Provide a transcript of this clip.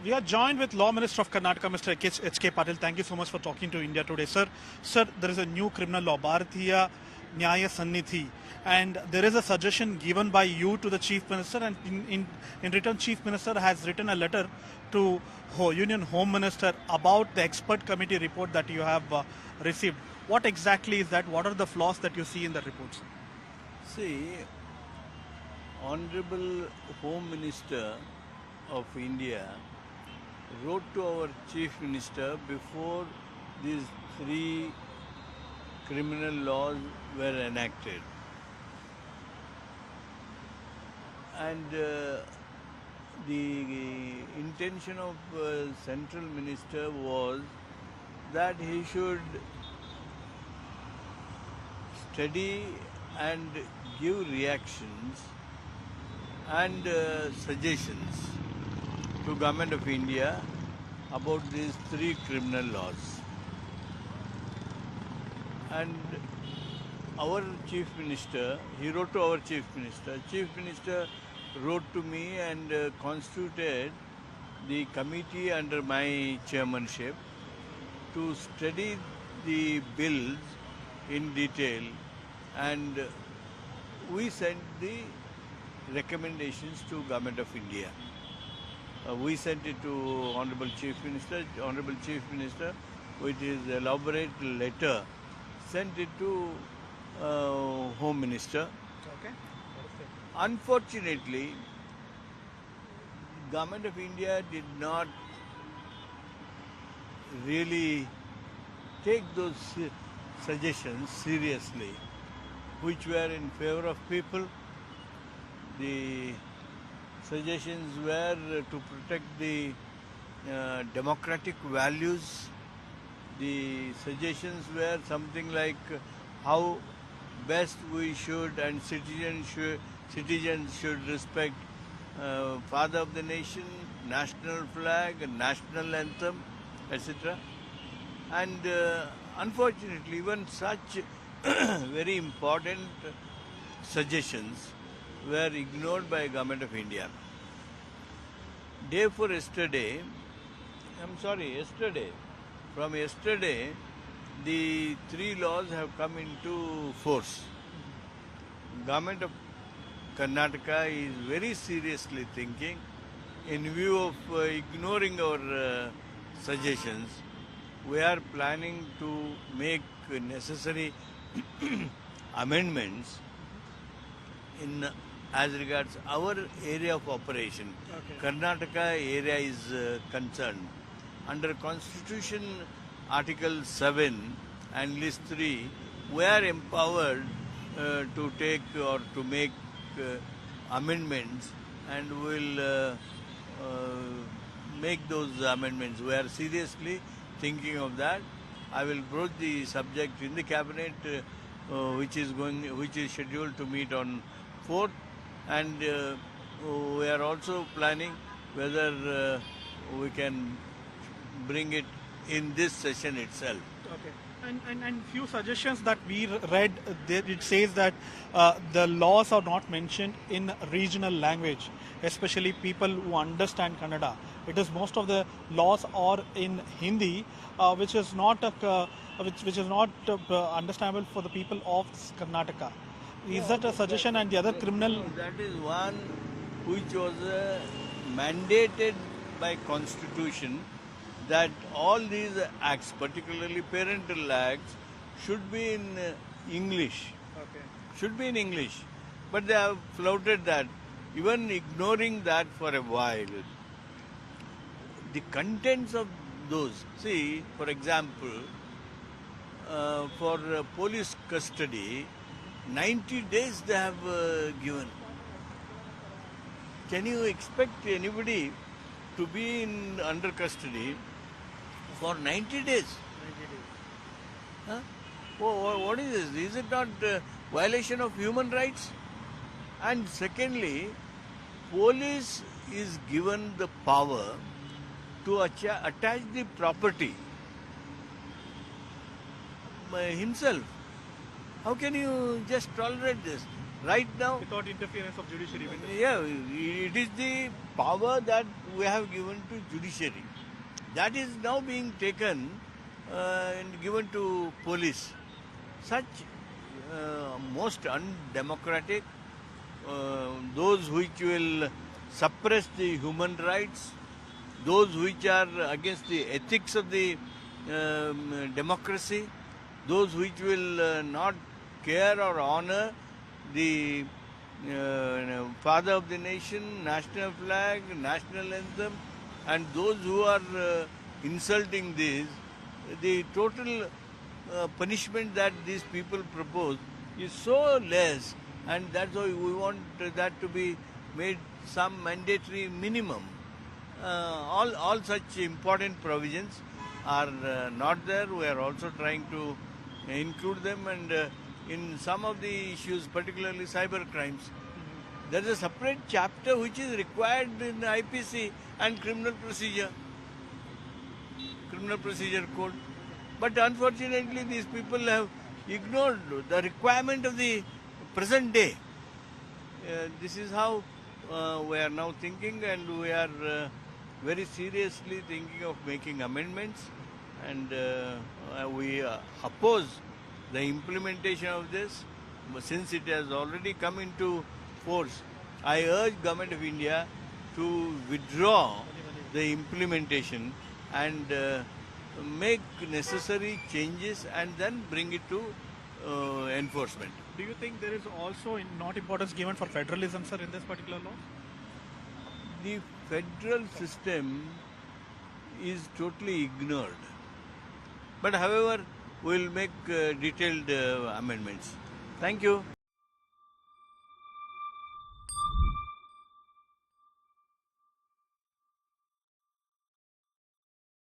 We are joined with Law Minister of Karnataka, Mr. H.K. Patil. Thank you so much for talking to India today, sir. Sir, there is a new criminal law, Bharatiya Nyaya Sannidhi, and there is a suggestion given by you to the Chief Minister, and in return, Chief Minister has written a letter to Union Home Minister about the expert committee report that you have received. What exactly is that? What are the flaws that you see in the reports? See, Honorable Home Minister of India wrote to our Chief Minister before these three criminal laws were enacted. And the intention of Central Minister was that he should study and give reactions and suggestions to Government of India about these three criminal laws. And our Chief Minister, he wrote to our Chief Minister. Chief Minister wrote to me and constituted the committee under my chairmanship to study the bills in detail, and we sent the recommendations to Government of India. We sent it to Honorable Chief Minister. Honorable Chief Minister, with his elaborate letter, sent it to Home Minister. Okay. Unfortunately, Government of India did not really take those suggestions seriously, which were in favor of people. The suggestions were to protect the democratic values. The suggestions were something like how best we should and citizens should respect Father of the Nation, national flag, national anthem, etc. And unfortunately, even such very important suggestions were ignored by Government of India. Yesterday, from yesterday, the three laws have come into force. Government of Karnataka is very seriously thinking, in view of ignoring our suggestions, we are planning to make necessary amendments in as regards our area of operation. Okay. Karnataka area is concerned. Under Constitution Article 7 and List 3, we are empowered to take or to make amendments, and will make those amendments. We are seriously thinking of that. I will broach the subject in the cabinet, which is scheduled to meet on 4th, and we are also planning whether we can bring it in this session itself. Okay. And few suggestions that we read, it says that the laws are not mentioned in regional language, especially people who understand Kannada. It is most of the laws are in Hindi, which is not understandable for the people of Karnataka. Is that a suggestion? And the other criminal? That is one which was mandated by Constitution, that all these acts, particularly parental acts, should be in English. Okay. Should be in English. But they have flouted that, even ignoring that for a while. The contents of those, see, for example, for police custody, 90 days they have given. Can you expect anybody to be under custody for 90 days? 90 days. Huh? Oh, what is this? Is it not violation of human rights? And secondly, police is given the power to attach the property himself. How can you just tolerate this? Right now, Without interference of judiciary. yeah, it is the power that we have given to judiciary. That is now being taken and given to police. Such most undemocratic, those which will suppress the human rights, those which are against the ethics of the democracy, those which will not care or honor the father of the nation, national flag, national anthem, and those who are insulting this, the total punishment that these people propose is so less, and that's why we want that to be made some mandatory minimum. All such important provisions are not there. We are also trying to include them, and in some of the issues, particularly cyber crimes, there is a separate chapter which is required in IPC and criminal procedure code. But unfortunately, these people have ignored the requirement of the present day. This is how we are now thinking, and we are very seriously thinking of making amendments, and we oppose the implementation of this. Since it has already come into force, I urge Government of India to withdraw the implementation and make necessary changes and then bring it to enforcement. Do you think there is also not importance given for federalism, sir, in this particular law? The federal system is totally ignored. But however, we will make detailed amendments. Thank you.